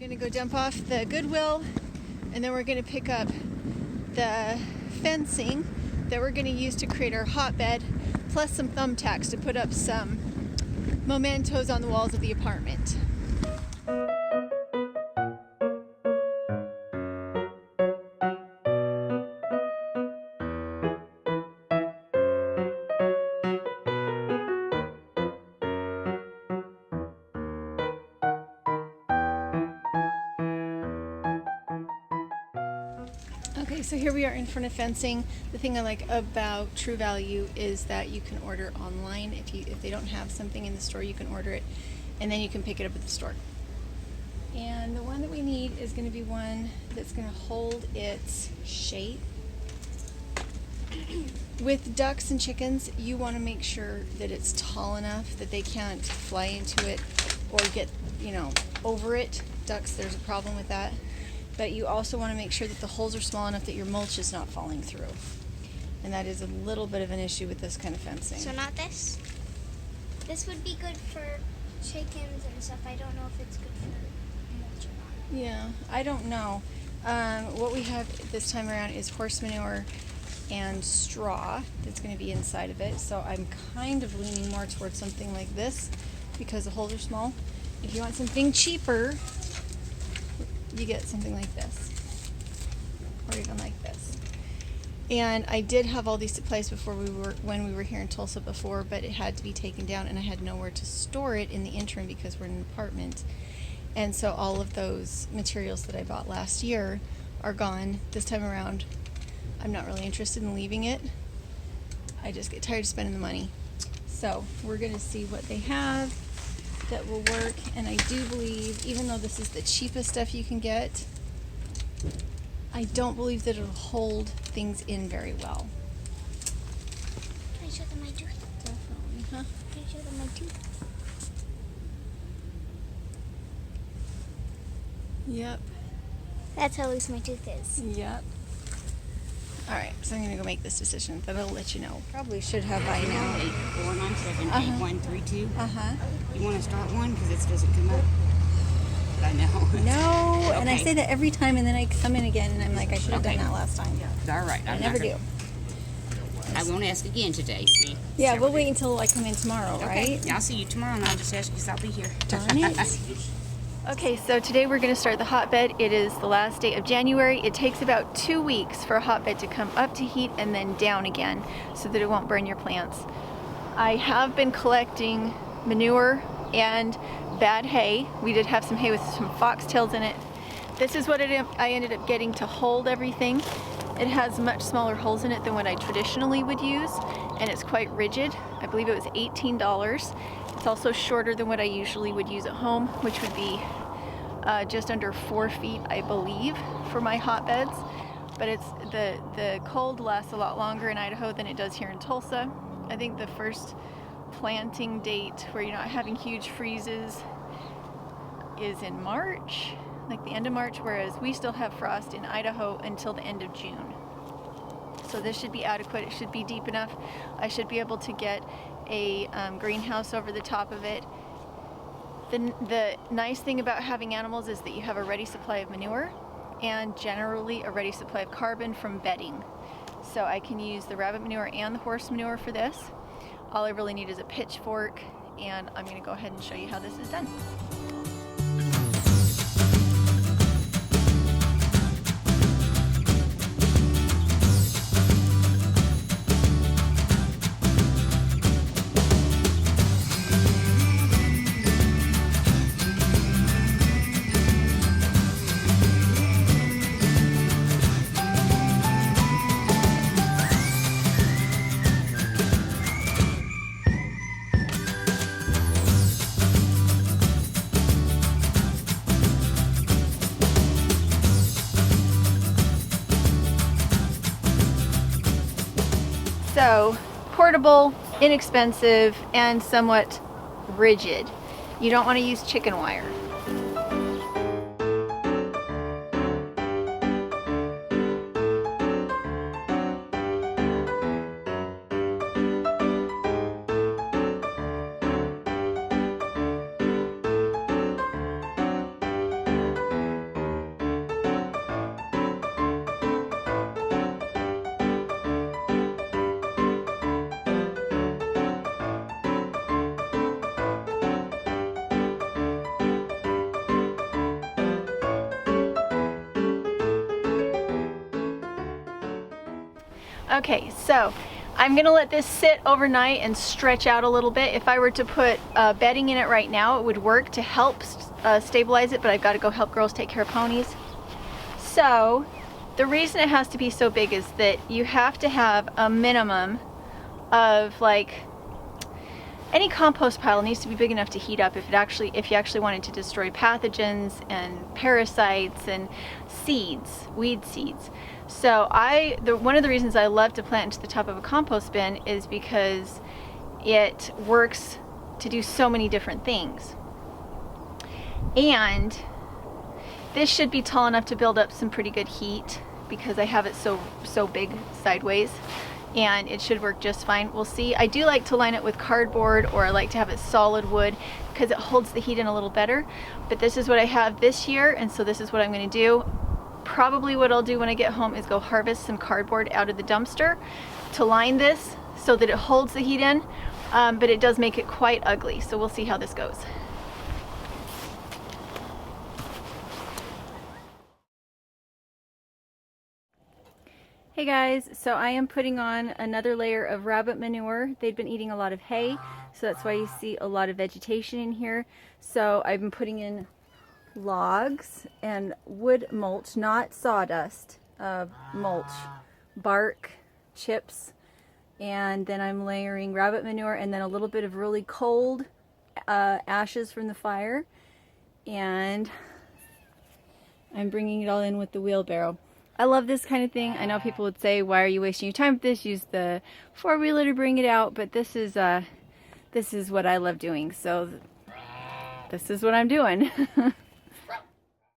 We're gonna go dump off the Goodwill, and then we're gonna pick up the fencing that we're gonna use to create our hotbed, plus some thumbtacks to put up some mementos on the walls of the apartment. Okay, so here we are in front of fencing. The thing I like about True Value is that you can order online. If they don't have something in the store, you can order it, and then you can pick it up at the store. And the one that we need is going to be one that's going to hold its shape. With ducks and chickens, you want to make sure that it's tall enough that they can't fly into it or get, over it. Ducks, there's a problem with that. But you also want to make sure that the holes are small enough that your mulch is not falling through. And that is a little bit of an issue with this kind of fencing. So not this? This would be good for chickens and stuff. I don't know if it's good for mulch or not. Yeah, I don't know. What we have this time around is horse manure and straw that's going to be inside of it. So I'm kind of leaning more towards something like this because the holes are small. If you want something cheaper, you get something like this, or even like this. And I did have all these supplies when we were here in Tulsa before, but it had to be taken down, and I had nowhere to store it in the interim because we're in an apartment. And so all of those materials that I bought last year are gone. This time around, I'm not really interested in leaving it. I just get tired of spending the money. So we're gonna see what they have that will work, and I do believe, even though this is the cheapest stuff you can get, I don't believe that it'll hold things in very well. Can I show them my tooth? Definitely, huh? Can I show them my tooth? Yep. That's how loose my tooth is. Yep. Alright, so I'm gonna go make this decision, then I'll let you know. Probably should have by now. 8497 8132. Uh-huh. You want to start one because it doesn't come up? But I know. No, and I Okay. say that every time, and then I come in again, and I'm like, I should have done that last time. All right. I never do. I won't ask again today. See? Yeah, we'll wait until I come in tomorrow, Okay. right? Yeah, I'll see you tomorrow, and I'll just ask you because I'll be here. Darn it. Okay, so today we're going to start the hotbed. It is the last day of January. It takes about 2 weeks for a hotbed to come up to heat and then down again so that it won't burn your plants. I have been collecting manure and bad hay. We did have some hay with some foxtails in it. This is what I ended up getting to hold everything. It has much smaller holes in it than what I traditionally would use, and it's quite rigid. I believe it was $18. It's also shorter than what I usually would use at home, which would be just under 4 feet, I believe, for my hotbeds. But it's the cold lasts a lot longer in Idaho than it does here in Tulsa. I think the first planting date where you're not having huge freezes is in March, like the end of March, whereas we still have frost in Idaho until the end of June. So this should be adequate. It should be deep enough. I should be able to get a greenhouse over the top of it. The nice thing about having animals is that you have a ready supply of manure and generally a ready supply of carbon from bedding. So I can use the rabbit manure and the horse manure for this. All I really need is a pitchfork, and I'm going to go ahead and show you how this is done. So, portable, inexpensive, and somewhat rigid. You don't want to use chicken wire. Okay, so I'm gonna let this sit overnight and stretch out a little bit. If I were to put bedding in it right now, it would work to help stabilize it, but I've got to go help girls take care of ponies. So the reason it has to be so big is that you have to have a minimum of, like, any compost pile needs to be big enough to heat up if you actually wanted to destroy pathogens and parasites and seeds, weed seeds. So one of the reasons I love to plant into the top of a compost bin is because it works to do so many different things. And this should be tall enough to build up some pretty good heat because I have it so big sideways, and it should work just fine. We'll see. I do like to line it with cardboard, or I like to have it solid wood because it holds the heat in a little better. But this is what I have this year, and so this is what I'm going to do. Probably what I'll do when I get home is go harvest some cardboard out of the dumpster to line this so that it holds the heat in, but it does make it quite ugly. So we'll see how this goes. Hey guys, so I am putting on another layer of rabbit manure. They've been eating a lot of hay, so that's why you see a lot of vegetation in here. So I've been putting in logs and wood mulch, not sawdust, mulch, bark, chips, and then I'm layering rabbit manure and then a little bit of really cold ashes from the fire, and I'm bringing it all in with the wheelbarrow. I love this kind of thing. I know people would say, why are you wasting your time with this? Use the four-wheeler to bring it out, but this is what I love doing, so this is what I'm doing.